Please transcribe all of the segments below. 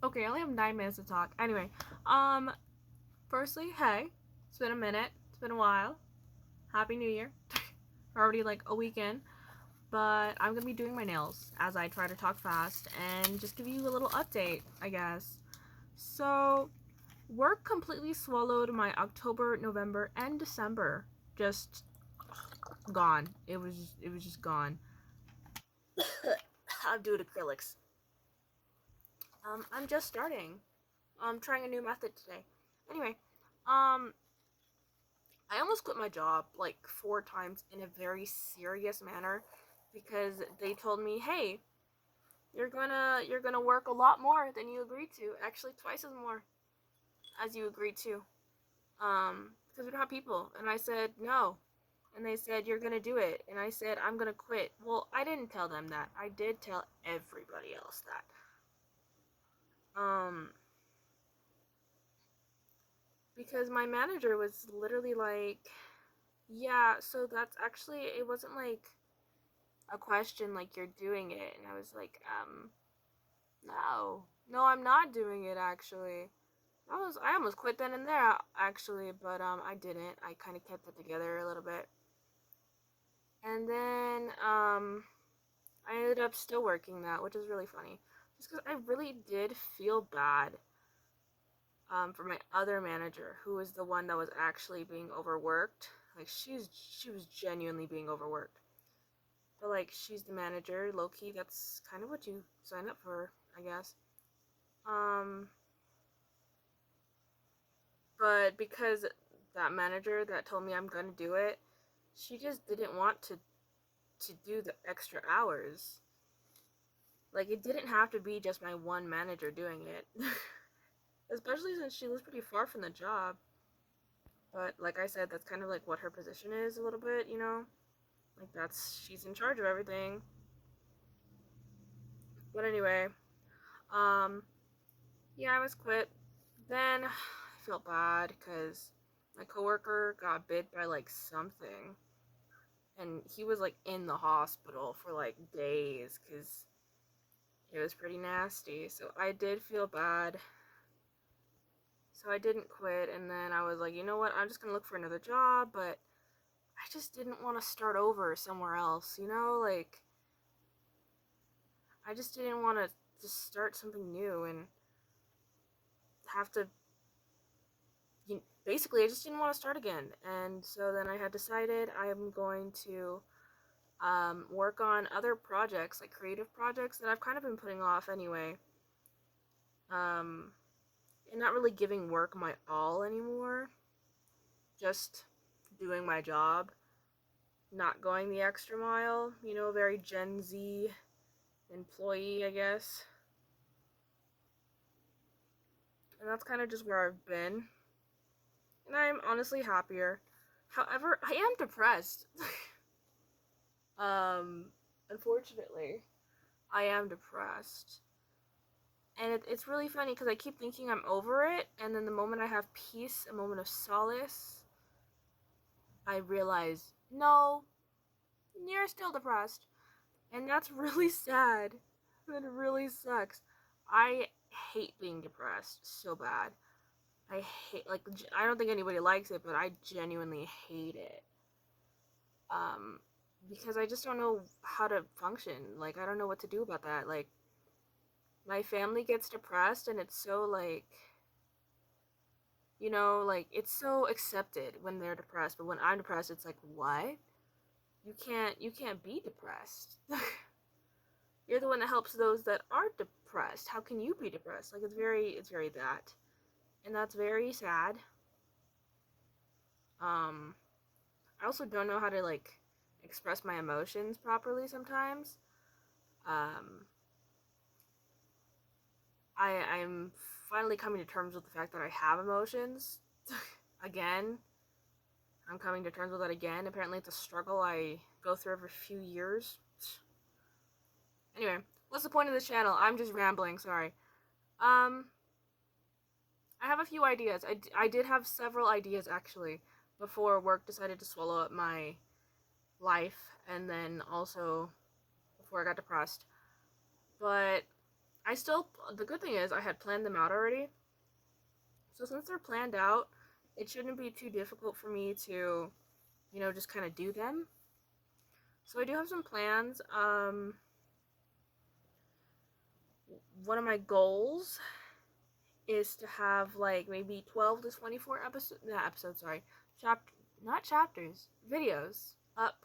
Okay, I only have 9 minutes to talk. Anyway, firstly, hey, it's been a minute. It's been a while. Happy New Year. Already like a weekend. But I'm gonna be doing my nails as I try to talk fast and just give you a little update, I guess. So, work completely swallowed my October, November, and December. Just gone. It was just gone. I'm doing acrylics. I'm just starting. I'm trying a new method today. Anyway, um, I almost quit my job like 4 times in a very serious manner because they told me, "Hey, you're gonna work a lot more than you agreed to. Actually, twice as more as you agreed to. Because we don't have people." And I said no. And they said, "You're gonna do it." And I said, "I'm gonna quit." Well, I didn't tell them that. I did tell everybody else that. Um, because my manager was literally like, "Yeah, so that's actually it wasn't like a question like you're doing it." And I was like, no, I'm not doing it actually. I almost quit then and there actually, but I didn't. I kind of kept it together a little bit. And then I ended up still working that, which is really funny. Just cuz I really did feel bad for my other manager, who was the one that was actually being overworked. Like she was genuinely being overworked. But like she's the manager, low key, that's kind of what you sign up for, I guess. Um but because that manager that told me I'm gonna do it, she just didn't want to do the extra hours. Like it didn't have to be just my one manager doing it. Especially since she lives pretty far from the job. But like I said, that's kind of like what her position is a little bit, you know? Like that's she's in charge of everything. But anyway, um yeah, I was quit. Then I felt bad because my coworker got bit by like something, and he was like in the hospital for like days because it was pretty nasty. So I did feel bad. So I didn't quit, and then I was like, you know what? I'm just gonna look for another job, but I just didn't want to start over somewhere else, you know? Like, I just didn't want to just start something new and have to basically I just didn't want to start again. And so then I had decided I am going to work on other projects, like creative projects that I've kind of been putting off anyway, um, and not really giving work my all anymore, just doing my job, not going the extra mile, you know, very Gen Z employee, I guess. And that's kind of just where I've been, and I'm honestly happier. However, I am depressed. um, Unfortunately, I am depressed. And it's really funny because I keep thinking I'm over it, and then the moment I have peace, a moment of solace, I realize, no, you're still depressed. And that's really sad. It really sucks. I hate being depressed so bad. I hate, like, I don't think anybody likes it, but I genuinely hate it. Um, because I just don't know how to function. Like, I don't know what to do about that. Like, my family gets depressed, and it's so, like, you know, like it's so accepted when they're depressed, but when I'm depressed it's like, what? You can't be depressed. You're the one that helps those that aren't depressed. How can you be depressed? Like it's very that. And that's very sad. um I also don't know how to like express my emotions properly sometimes. um I'm finally coming to terms with the fact that I have emotions. Again, I'm coming to terms with that again. Apparently, it's a struggle I go through every few years. Anyway, what's the point of this channel? I'm just rambling, sorry. Um, I have a few ideas. I did have several ideas, actually, before work decided to swallow up my life, and then also before I got depressed. But I the good thing is I had planned them out already. So since they're planned out, it shouldn't be too difficult for me to, you know, just kind of do them. So I do have some plans. One of my goals is to have like maybe 12 to 24 videos up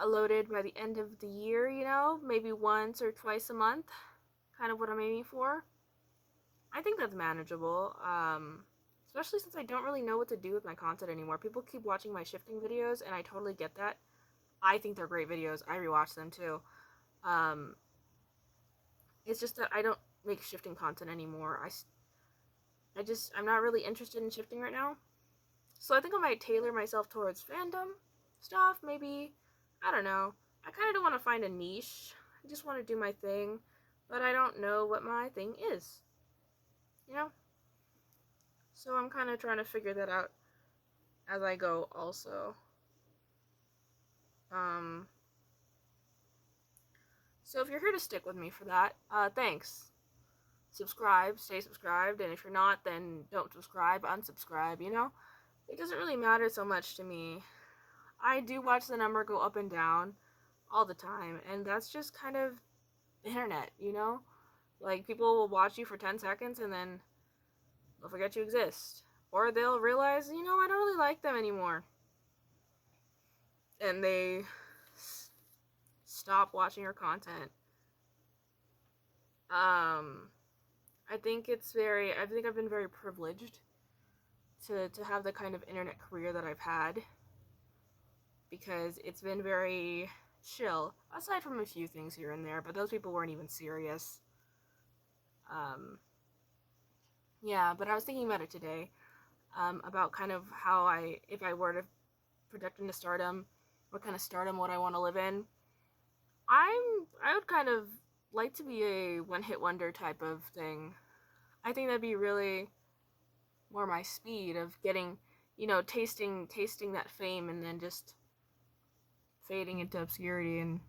loaded by the end of the year, you know, maybe once or twice a month, kind of what I'm aiming for. I think that's manageable, especially since I don't really know what to do with my content anymore. People keep watching my shifting videos, and I totally get that. I think they're great videos. I rewatch them too. It's just that I don't make shifting content anymore. I'm not really interested in shifting right now. So I think I might tailor myself towards fandom stuff, maybe. I don't know. I kind of don't want to find a niche. I just want to do my thing, but I don't know what my thing is. You know? So I'm kind of trying to figure that out as I go also. So if you're here to stick with me for that, thanks. Subscribe, stay subscribed, and if you're not, then don't subscribe, unsubscribe, you know? It doesn't really matter so much to me. I do watch the number go up and down all the time, and that's just kind of the internet, you know? Like, people will watch you for 10 seconds and then they'll forget you exist. Or they'll realize, you know, I don't really like them anymore. And they stop watching your content. I think I've been very privileged to have the kind of internet career that I've had, because it's been very chill, aside from a few things here and there, but those people weren't even serious. Yeah, but I was thinking about it today, about kind of how if I were to project into stardom, what kind of stardom would I want to live in. I would kind of like to be a one-hit wonder type of thing. I think that'd be really more my speed of getting, you know, tasting that fame and then just fading into obscurity and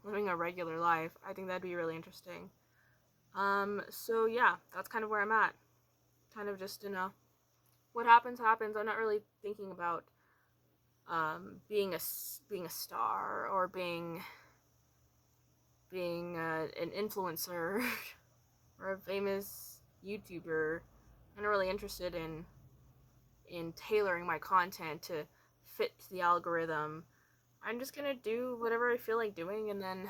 living a regular life. I think that'd be really interesting. So yeah, that's kind of where I'm at. Kind of just, you know, what happens happens. I'm not really thinking about being a star or being an influencer or a famous YouTuber. I'm not really interested in tailoring my content to fit the algorithm. I'm just gonna do whatever I feel like doing, and then,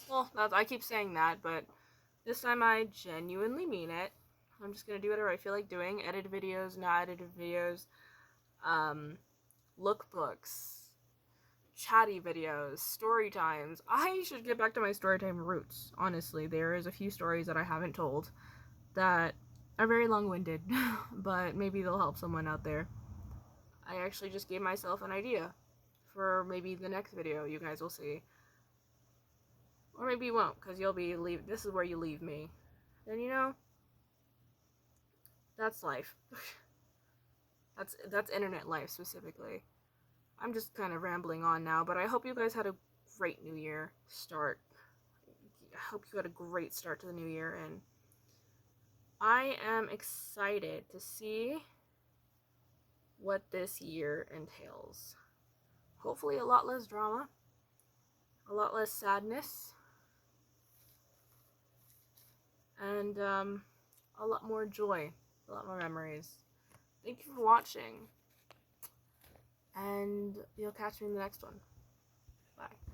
well, I keep saying that, but this time I genuinely mean it. I'm just gonna do whatever I feel like doing. Edit videos, not edited videos, lookbooks, chatty videos, story times. I should get back to my story time roots. Honestly, there is a few stories that I haven't told that are very long-winded, but maybe they'll help someone out there. I actually just gave myself an idea for maybe the next video you guys will see. Or maybe you won't, because this is where you leave me. And you know, that's life. That's internet life specifically. I'm just kind of rambling on now, but I hope you guys had a great New Year start. I hope you had a great start to the new year, and I am excited to see what this year entails. Hopefully a lot less drama, a lot less sadness, and a lot more joy, a lot more memories. Thank you for watching, and you'll catch me in the next one. Bye.